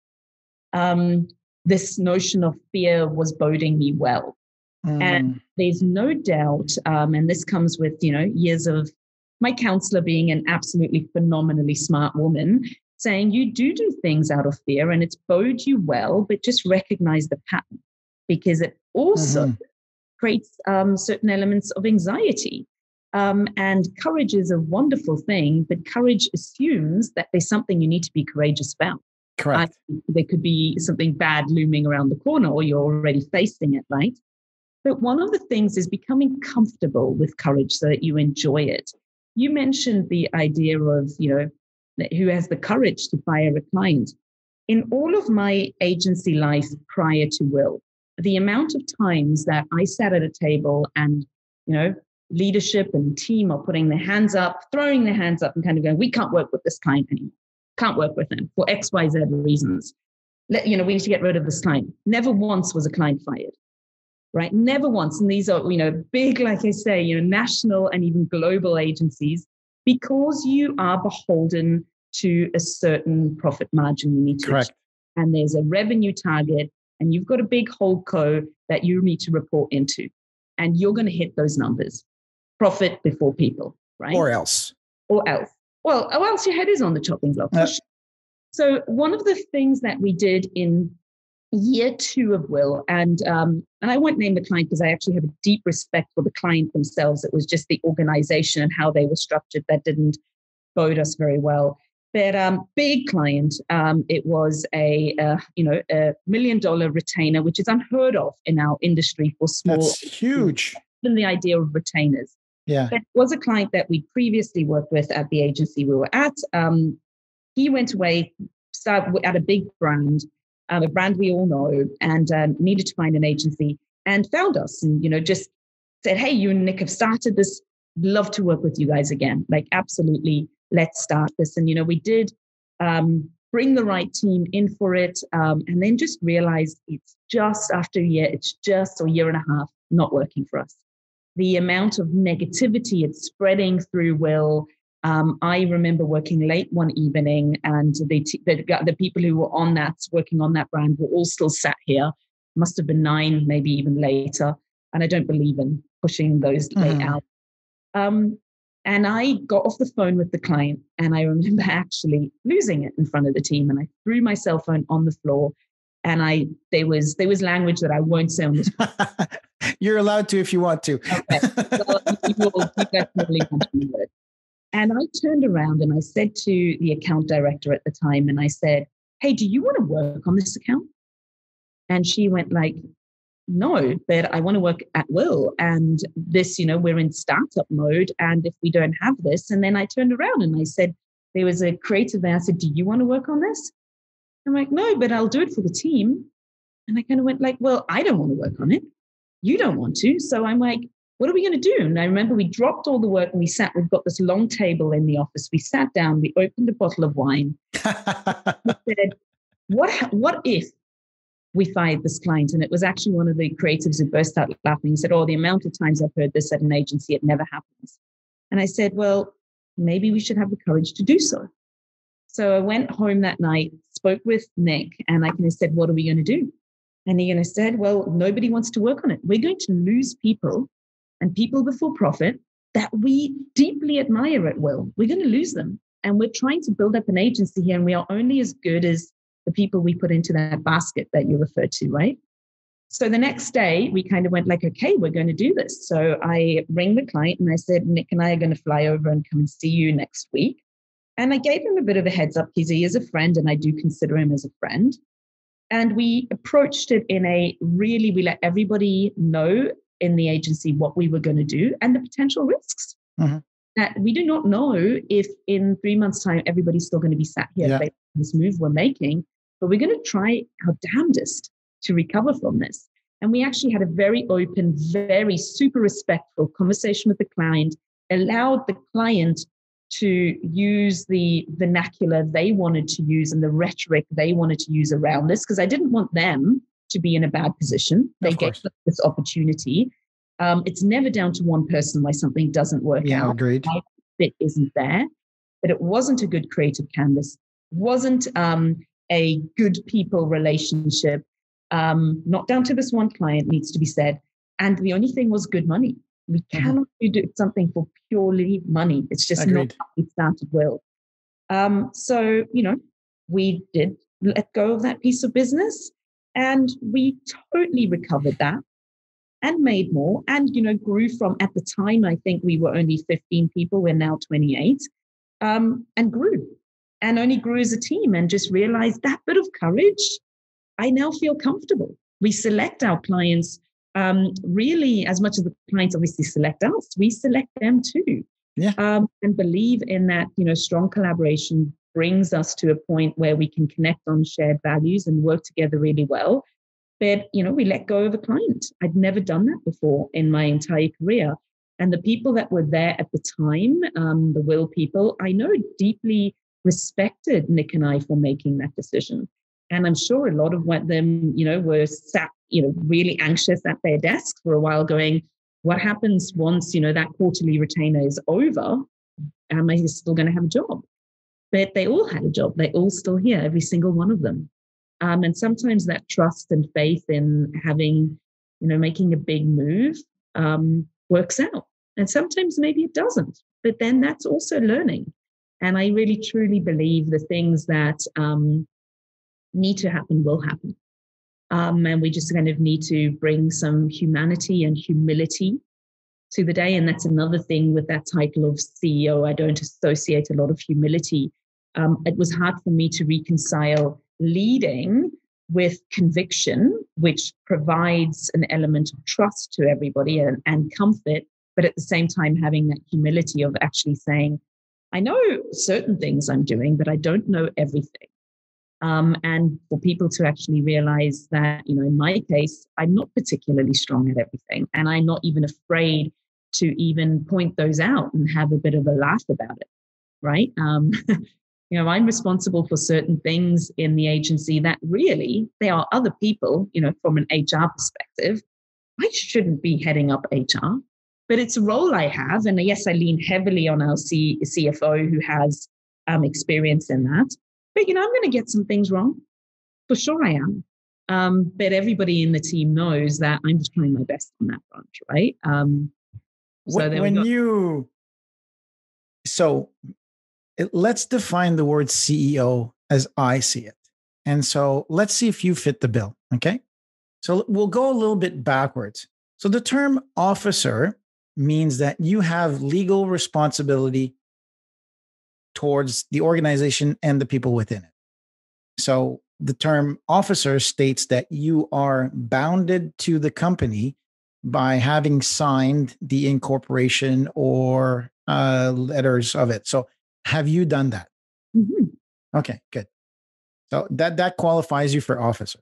this notion of fear was boding me well. And there's no doubt, and this comes with, years of my counselor being an absolutely phenomenally smart woman, saying you do things out of fear and it's bode you well, but just recognize the pattern, because it also creates certain elements of anxiety. And courage is a wonderful thing, but courage assumes that there's something you need to be courageous about. Correct. There could be something bad looming around the corner, or you're already facing it, right? But one of the things is becoming comfortable with courage so that you enjoy it. You mentioned the idea of, who has the courage to fire a client. In all of my agency life prior to Will, the amount of times that I sat at a table and, leadership and team are putting their hands up, throwing their hands up and kind of going, we can't work with this client anymore. Can't work with them for X, Y, Z reasons. We need to get rid of this client. Never once was a client fired. Right? Never once. And these are, big, like I say, national and even global agencies, because you are beholden to a certain profit margin you need to Correct. achieve. And there's a revenue target, and you've got a big holdco that you need to report into. And you're going to hit those numbers. Profit before people, right? Or else. Well, or else your head is on the chopping block. So one of the things that we did in year 2 of Will, and I won't name the client because I actually have a deep respect for the client themselves. It was just the organization and how they were structured that didn't bode us very well. But big client, it was a $1 million retainer, which is unheard of in our industry for small. That's huge. Even the idea of retainers. Yeah, it was a client that we previously worked with at the agency we were at. He went away, started at a big brand. A brand we all know, and needed to find an agency, and found us, and just said, hey, you and Nick have started this, love to work with you guys again, like absolutely, let's start this. And we did bring the right team in for it, and then just realized it's just after a year, or year and a half, not working for us. The amount of negativity it's spreading through Will. I remember working late one evening, and the people who were working on that brand were all still sat here. Must have been 9, maybe even later. And I don't believe in pushing those late out. And I got off the phone with the client, and I remember actually losing it in front of the team. And I threw my cell phone on the floor, and there was language that I won't say on this. You're allowed to if you want to. Okay. Well, you definitely want to do it. And I turned around and I said to the account director at the time, and I said, hey, do you want to work on this account? And she went like, no, but I want to work at Will. And this, we're in startup mode. And if we don't have this, and then I turned around and I said, there was a creative there. I said, do you want to work on this? I'm like, no, but I'll do it for the team. And I kind of went like, well, I don't want to work on it. You don't want to. So I'm like, what are we going to do? And I remember we dropped all the work and we've got this long table in the office. We sat down, we opened a bottle of wine. We said, what if we fired this client? And it was actually one of the creatives who burst out laughing. He said, the amount of times I've heard this at an agency, it never happens. And I said, well, maybe we should have the courage to do so. So I went home that night, spoke with Nick, and I kind of said, what are we going to do? And he said, well, nobody wants to work on it. We're going to lose people, and people before profit that we deeply admire at Will. We're going to lose them. And we're trying to build up an agency here, and we are only as good as the people we put into that basket that you referred to, right? So the next day, we kind of went like, okay, we're going to do this. So I rang the client and I said, Nick and I are going to fly over and come and see you next week. And I gave him a bit of a heads up because he is a friend, and I do consider him as a friend. And we approached it we let everybody know in the agency what we were going to do and the potential risks. That we do not know if in 3 months' time, everybody's still going to be sat here based on this move we're making, but we're going to try our damnedest to recover from this. And we actually had a very open, very super respectful conversation with the client, allowed the client to use the vernacular they wanted to use and the rhetoric they wanted to use around this, because I didn't want them to be in a bad position. They get this opportunity. It's never down to one person why something doesn't work out. Agreed. My fit isn't there, but it wasn't a good creative canvas, wasn't a good people relationship, not down to this one client, needs to be said. And the only thing was good money. We cannot do something for purely money. It's just not how we started well. So, we did let go of that piece of business, and we totally recovered that and made more and, grew from, at the time, I think we were only 15 people. We're now 28, and grew and only grew as a team, and just realized that bit of courage, I now feel comfortable. We select our clients really, as much as the clients obviously select us, we select them too. And believe in that, strong collaboration brings us to a point where we can connect on shared values and work together really well. But, we let go of a client. I'd never done that before in my entire career. And the people that were there at the time, the Will people, I know deeply respected Nick and I for making that decision. And I'm sure a lot of them, were sat, really anxious at their desks for a while going, what happens once, that quarterly retainer is over? Am I still going to have a job? But they all had a job. They're all still here, every single one of them. And sometimes that trust and faith in having, making a big move works out. And sometimes maybe it doesn't. But then that's also learning. And I really, truly believe the things that need to happen will happen. And we just kind of need to bring some humanity and humility to the day. And that's another thing with that title of CEO. I don't associate a lot of humility. It was hard for me to reconcile leading with conviction, which provides an element of trust to everybody and comfort, but at the same time having that humility of actually saying, I know certain things I'm doing, but I don't know everything. And for people to actually realize that, in my case, I'm not particularly strong at everything, and I'm not even afraid to even point those out and have a bit of a laugh about it, right? I'm responsible for certain things in the agency that really, they are other people, from an HR perspective. I shouldn't be heading up HR, but it's a role I have. And yes, I lean heavily on our CFO who has experience in that. But, I'm going to get some things wrong. For sure I am. But everybody in the team knows that I'm just trying my best on that front, right? Let's define the word CEO as I see it. And so let's see if you fit the bill, okay? So we'll go a little bit backwards. So the term officer means that you have legal responsibility towards the organization and the people within it. So the term officer states that you are bounded to the company by having signed the incorporation or letters of it. So have you done that? Mm-hmm. Okay, good. So that qualifies you for officer.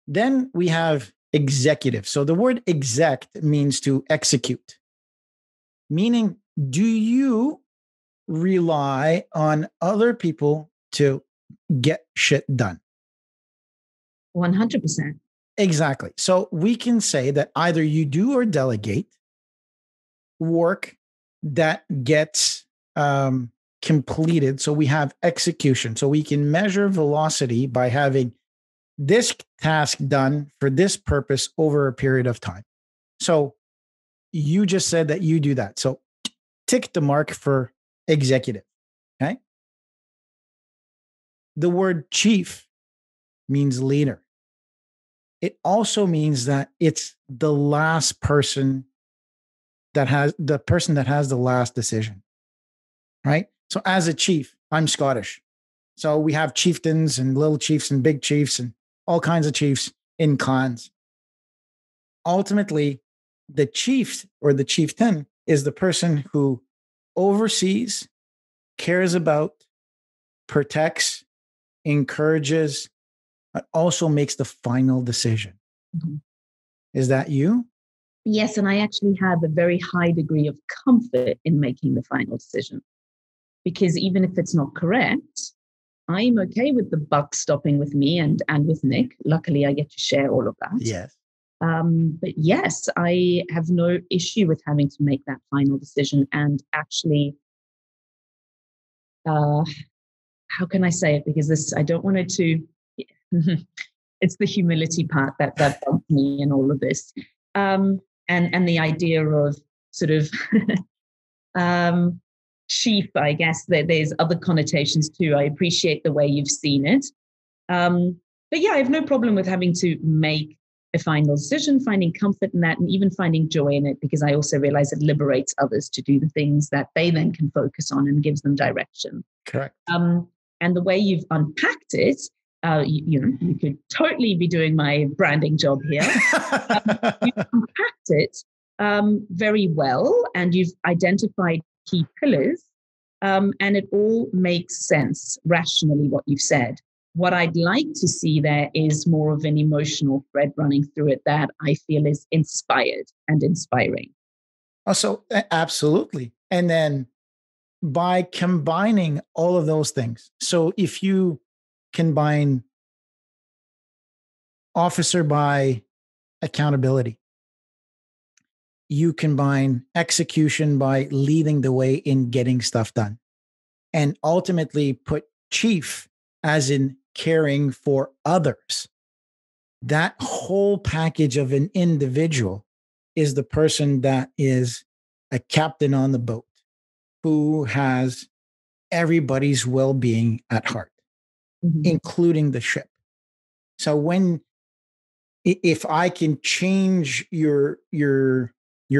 Then we have executive. So the word exec means to execute, meaning do you rely on other people to get shit done? 100%. Exactly. So we can say that either you do or delegate work that gets completed. So we have execution. So we can measure velocity by having this task done for this purpose over a period of time. So you just said that you do that. So tick the mark for executive. Okay. The word chief means leader. It also means that it's the last person that has the last decision. Right. So as a chief, I'm Scottish. So we have chieftains and little chiefs and big chiefs and all kinds of chiefs in clans. Ultimately, the chief or the chieftain is the person who oversees, cares about, protects, encourages, but also makes the final decision. Mm-hmm. Is that you? Yes, and I actually have a very high degree of comfort in making the final decision, because even if it's not correct, I'm okay with the buck stopping with me and with Nick. Luckily, I get to share all of that. Yes. But yes, I have no issue with having to make that final decision. And actually, how can I say it? Because I don't want it to. It's the humility part that bugs me in all of this, and the idea of sort of sheep. I guess there's other connotations too. I appreciate the way you've seen it, but yeah, I have no problem with having to make a final decision, finding comfort in that, and even finding joy in it, because I also realize it liberates others to do the things that they then can focus on and gives them direction. Correct. And the way you've unpacked it, you could totally be doing my branding job here. You've unpacked it very well, and you've identified key pillars, and it all makes sense rationally, what you've said. What I'd like to see there is more of an emotional thread running through it that I feel is inspired and inspiring. Also, absolutely. And then by combining all of those things. So if you combine officer by accountability, you combine execution by leading the way in getting stuff done, and ultimately put chief as in caring for others. That whole package of an individual is the person that is a captain on the boat who has everybody's well-being at heart, including the ship. So if I can change your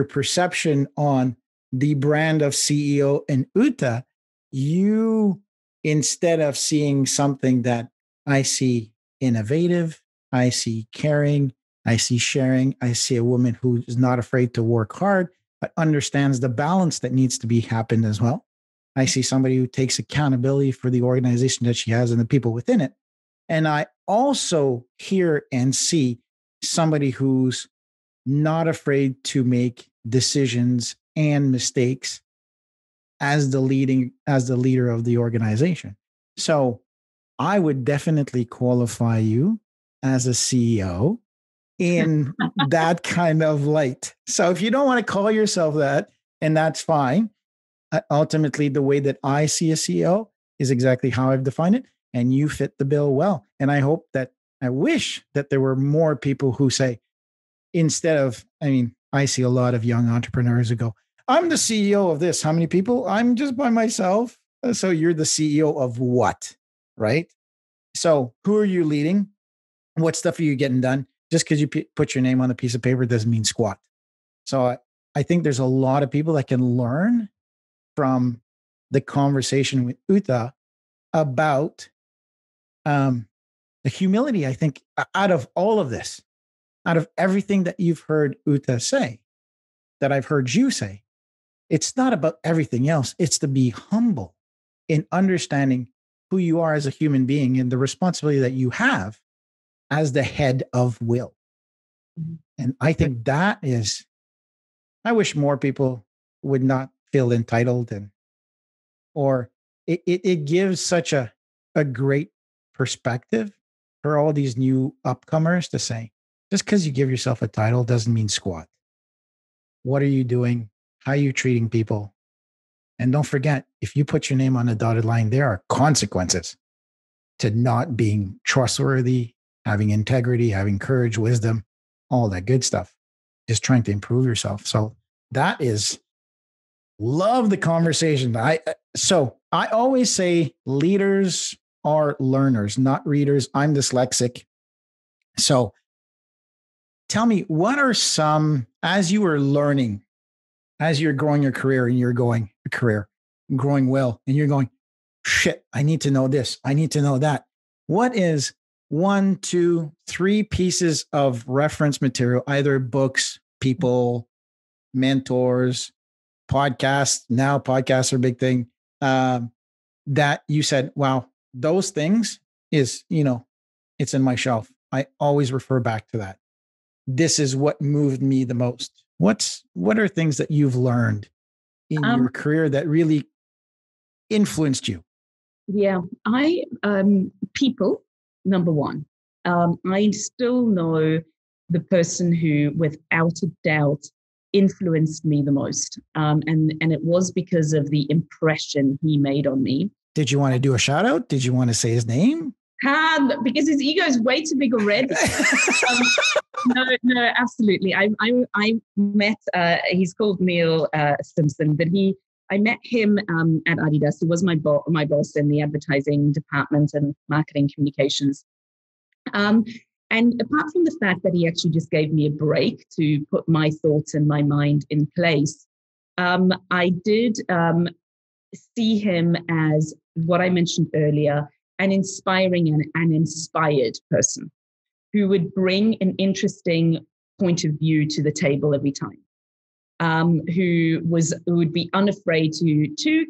perception on the brand of CEO and Ute, you, instead of seeing something that I see innovative, I see caring, I see sharing, I see a woman who is not afraid to work hard, but understands the balance that needs to be happened as well. I see somebody who takes accountability for the organization that she has and the people within it. And I also hear and see somebody who's not afraid to make decisions and mistakes as the leader of the organization. So I would definitely qualify you as a CEO in that kind of light. So if you don't want to call yourself that, and that's fine, ultimately the way that I see a CEO is exactly how I've defined it, and you fit the bill well. And I wish that there were more people who say, instead of, I see a lot of young entrepreneurs who go, I'm the CEO of this. How many people? I'm just by myself. So you're the CEO of what? Right? So who are you leading? What stuff are you getting done? Just because you put your name on a piece of paper doesn't mean squat. So I think there's a lot of people that can learn from the conversation with Ute about the humility. I think out of all of this, out of everything that you've heard Ute say, that I've heard you say, it's not about everything else. It's to be humble in understanding who you are as a human being and the responsibility that you have as the head of will. And I think that is, I wish more people would not feel entitled, or it gives such a great perspective for all these new upcomers to say, just because you give yourself a title doesn't mean squat. What are you doing? How are you treating people? And don't forget, if you put your name on a dotted line, there are consequences to not being trustworthy, having integrity, having courage, wisdom, all that good stuff, just trying to improve yourself. So that is, love the conversation. So I always say leaders are learners, not readers. I'm dyslexic. So tell me, what are some, as you were learning, as you're growing your career and you're growing well, and you're going, shit, I need to know this, I need to know that. What is 1, 2, 3 pieces of reference material, either books, people, mentors, podcasts? Now podcasts are a big thing. That you said, wow, those things is, it's in my shelf. I always refer back to that. this is what moved me the most? What are things that you've learned in your career that really influenced you? Yeah, people, number one. I still know the person who, without a doubt, influenced me the most. And it was because of the impression he made on me. Did you want to do a shout out? Did you want to say his name? Because his ego is way too big already. No, absolutely. I met, he's called Neil Simpson, but I met him at Adidas. He was my boss in the advertising department and marketing communications. And apart from the fact that he actually just gave me a break to put my thoughts and my mind in place, I did see him as what I mentioned earlier, an inspiring and an inspired person who would bring an interesting point of view to the table every time, who would be unafraid to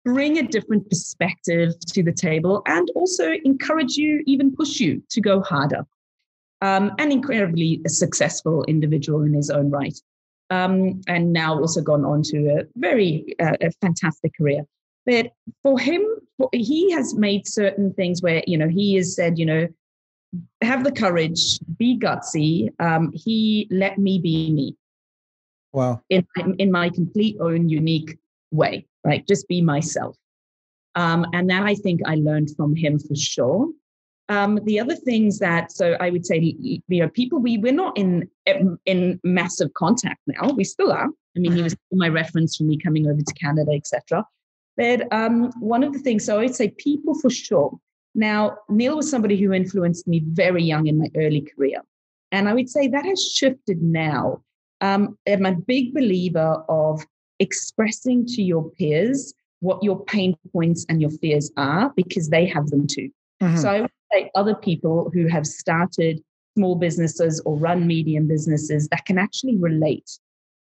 bring a different perspective to the table and also encourage you, even push you to go harder. An incredibly successful individual in his own right. And now also gone on to a very fantastic career. But for him, he has made certain things where, he has said, have the courage, be gutsy. He let me be me. Wow. In my complete own unique way, right? Just be myself. And that I think I learned from him for sure. The other things so I would say, people, we're not in massive contact now. We still are. I mean, he was my reference for me coming over to Canada, etc. But one of the things, so I would say people for sure. Now, Neil was somebody who influenced me very young in my early career. And I would say that has shifted now. I'm a big believer of expressing to your peers what your pain points and your fears are, because they have them too. Mm-hmm. So I would say other people who have started small businesses or run medium businesses that can actually relate.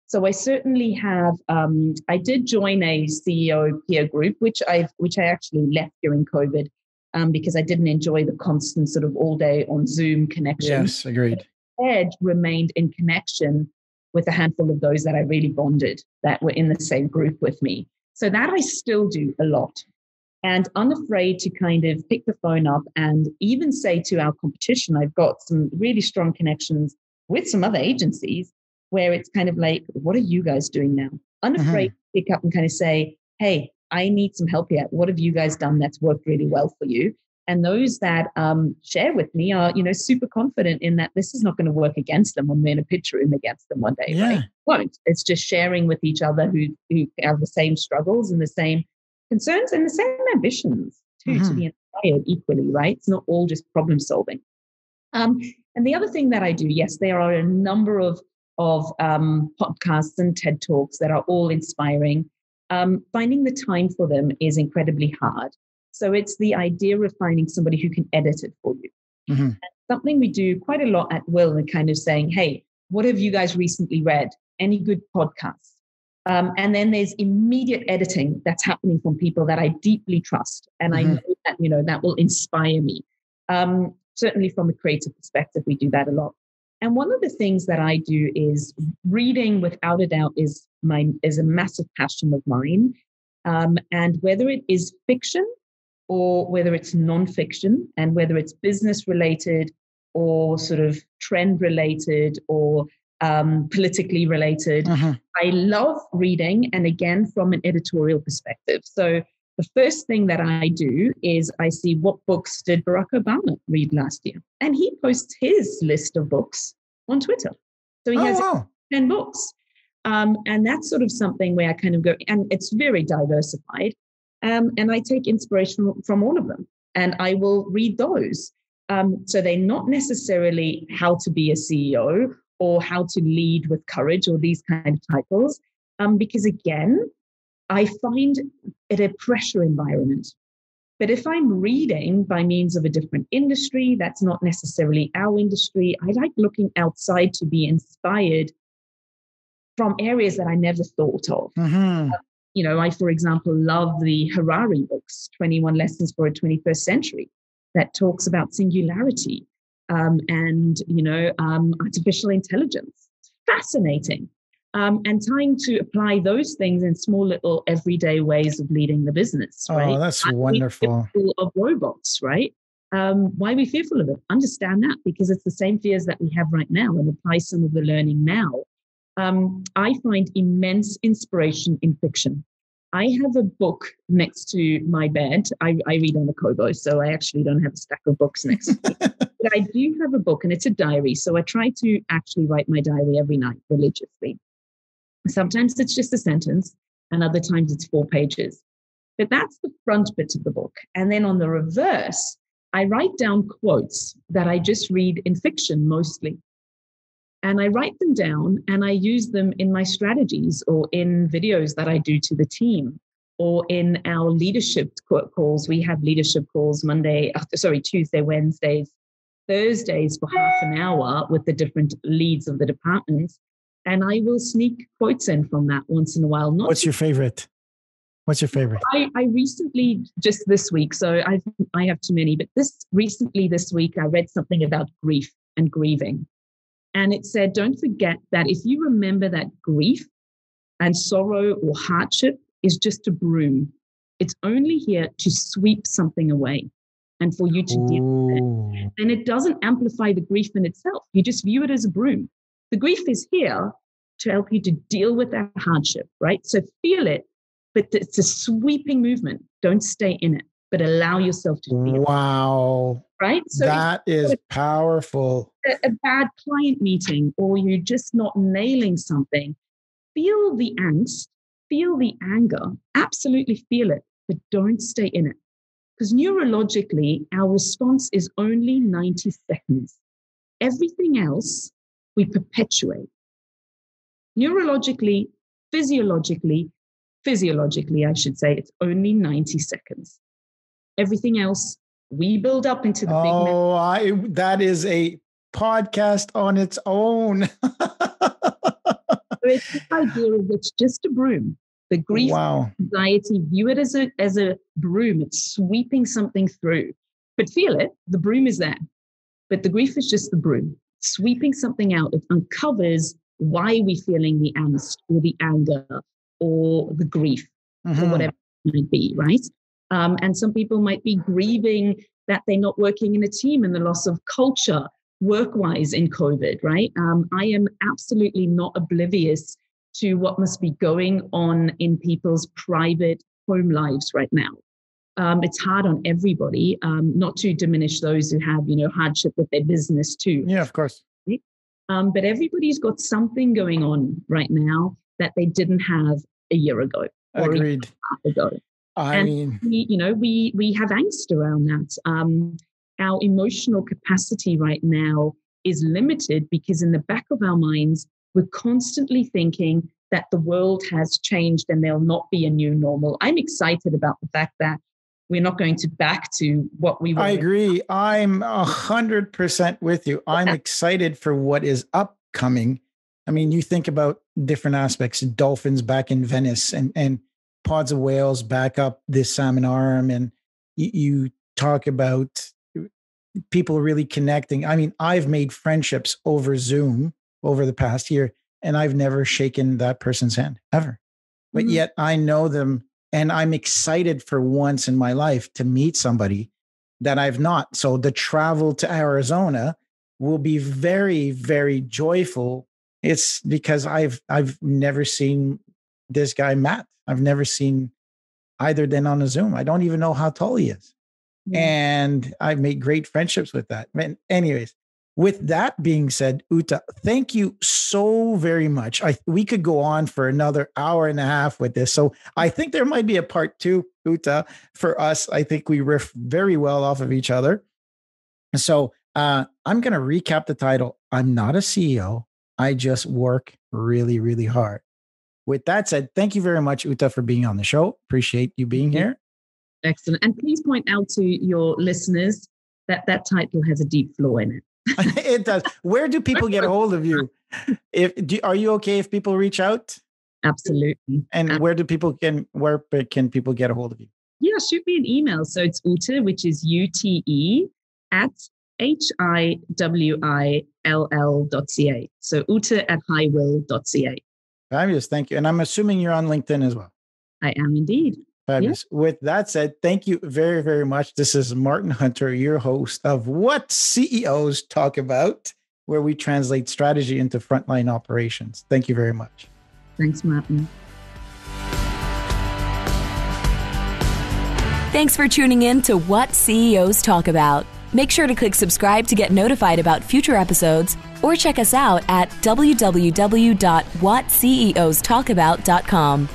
So I certainly have, I did join a CEO peer group, which I actually left during COVID because I didn't enjoy the constant sort of all day on Zoom connection. Yes, agreed. Instead, remained in connection with a handful of those that I really bonded, that were in the same group with me. So that I still do a lot. And unafraid to kind of pick the phone up and even say to our competition, I've got some really strong connections with some other agencies where it's kind of like, what are you guys doing now? Unafraid to pick up and kind of say, hey, I need some help here. What have you guys done that's worked really well for you? And those that share with me are, super confident in that this is not going to work against them when we're in a pitch room against them one day, right? It won't. It's just sharing with each other who have the same struggles and the same concerns and the same ambitions too, to be inspired equally, right? It's not all just problem solving. And the other thing that I do, yes, there are a number of podcasts and TED Talks that are all inspiring. Finding the time for them is incredibly hard. So it's the idea of finding somebody who can edit it for you. Mm-hmm. And something we do quite a lot at Will, and kind of saying, hey, what have you guys recently read? Any good podcasts? And then there's immediate editing that's happening from people that I deeply trust. And I know that, that will inspire me. Certainly from a creative perspective, we do that a lot. And one of the things that I do is reading, without a doubt, is a massive passion of mine. And whether it is fiction or whether it's nonfiction, and whether it's business related or sort of trend related or politically related, I love reading. And again, from an editorial perspective. So the first thing that I do is I see what books did Barack Obama read last year. And he posts his list of books on Twitter. So he has 10 books. And that's sort of something where I kind of go, and it's very diversified. And I take inspiration from all of them, and I will read those. So they're not necessarily how to be a CEO or how to lead with courage or these kind of titles, because again, I find it a pressure environment. But if I'm reading by means of a different industry, that's not necessarily our industry, I like looking outside to be inspired from areas that I never thought of. I, for example, love the Harari books, 21 Lessons for a 21st Century, that talks about singularity. and, artificial intelligence. Fascinating. And trying to apply those things in small little everyday ways of leading the business, right? Oh, that's Why are we wonderful. fearful of robots, right? Why are we fearful of it? Understand that, because it's the same fears that we have right now, and apply some of the learning now. I find immense inspiration in fiction. I have a book next to my bed. I read on the Kobo, so I actually don't have a stack of books next to me. But I do have a book, and it's a diary. So I try to actually write my diary every night religiously. Sometimes it's just a sentence, and other times it's 4 pages. But that's the front bit of the book. And then on the reverse, I write down quotes that I just read in fiction mostly. And I write them down and I use them in my strategies or in videos that I do to the team or in our leadership calls. We have leadership calls Tuesday, Wednesdays, Thursdays for half an hour with the different leads of the departments. And I will sneak quotes in from that once in a while. What's your favorite? I recently, just this week, so I have too many, but this week, I read something about grief and grieving. And it said, don't forget that if you remember that grief and sorrow or hardship is just a broom, it's only here to sweep something away and for you to deal with it. And it doesn't amplify the grief in itself. You just view it as a broom. The grief is here to help you to deal with that hardship, right? So feel it, but it's a sweeping movement. Don't stay in it, but allow yourself to feel it. Wow. Right? So that is powerful. A bad client meeting, or you're just not nailing something, feel the angst, feel the anger, absolutely feel it, but don't stay in it. Because neurologically, our response is only 90 seconds. Everything else, we perpetuate. Neurologically, physiologically, I should say, it's only 90 seconds. Everything else, we build up into the big... that is a podcast on its own. So it's this idea of it's just a broom. The grief, anxiety, view it as a broom. It's sweeping something through. But feel it, the broom is there. But the grief is just the broom. Sweeping something out, it uncovers why we're feeling the angst or the anger or the grief or whatever it might be, right? And some people might be grieving that they're not working in a team and the loss of culture work-wise in COVID, right? I am absolutely not oblivious to what must be going on in people's private home lives right now. It's hard on everybody, not to diminish those who have, hardship with their business too. Yeah, of course. Right? But everybody's got something going on right now that they didn't have a year ago. Or Agreed. A year ago. We have angst around that. Our emotional capacity right now is limited because in the back of our minds, we're constantly thinking that the world has changed and there'll not be a new normal. I'm excited about the fact that we're not going back to what we were. I agree. I'm 100% with you. I'm excited for what is upcoming. I mean, you think about different aspects, dolphins back in Venice and pods of whales back up this salmon arm. And you talk about people really connecting. I mean, I've made friendships over Zoom over the past year, and I've never shaken that person's hand ever. But yet I know them, and I'm excited for once in my life to meet somebody that I've not. So the travel to Arizona will be very, very joyful. It's because I've never seen this guy, Matt. I've never seen either than on a Zoom. I don't even know how tall he is. And I've made great friendships with that. And anyways, with that being said, Ute, thank you so very much. We could go on for another hour and a half with this. So I think there might be a part 2, Ute, for us. I think we riff very well off of each other. So I'm going to recap the title. I'm not a CEO. I just work really, really hard. With that said, thank you very much, Ute, for being on the show. Appreciate you being here. Excellent. And please point out to your listeners that that title has a deep flaw in it. It does. Where do people get a hold of you? Are you okay if people reach out? Absolutely. And where can people get a hold of you? Yeah, shoot me an email. So it's Ute, which is UTE, at hiwill.ca. So ute@hiwill.ca. Fabulous. Thank you. And I'm assuming you're on LinkedIn as well. I am indeed. Fabulous. Yeah. With that said, thank you very, very much. This is Martin Hunter, your host of What CEOs Talk About, where we translate strategy into frontline operations. Thank you very much. Thanks, Martin. Thanks for tuning in to What CEOs Talk About. Make sure to click subscribe to get notified about future episodes, or check us out at www.whatceostalkabout.com.